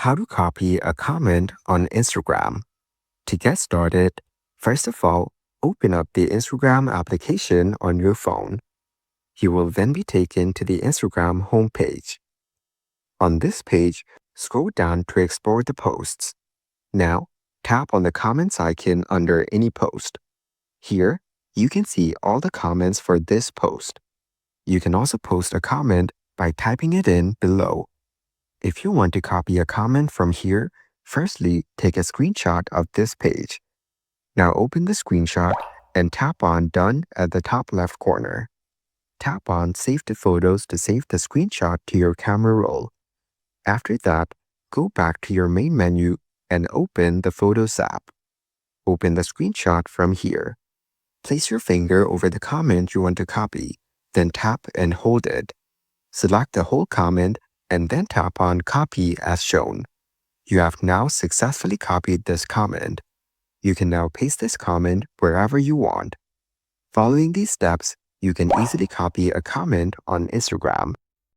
How to copy a comment on Instagram. To get started, first of all, open up the Instagram application on your phone. You will then be taken to the Instagram homepage. On this page, scroll down to explore the posts. Now, tap on the comments icon under any post. Here, you can see all the comments for this post. You can also post a comment by typing it in below. If you want to copy a comment from here, firstly, take a screenshot of this page. Now open the screenshot and tap on Done at the top left corner. Tap on Save to Photos to save the screenshot to your camera roll. After that, go back to your main menu and open the Photos app. Open the screenshot from here. Place your finger over the comment you want to copy, then tap and hold it. Select the whole comment and then tap on Copy as shown. You have now successfully copied this comment. You can now paste this comment wherever you want. Following these steps, you can easily copy a comment on Instagram.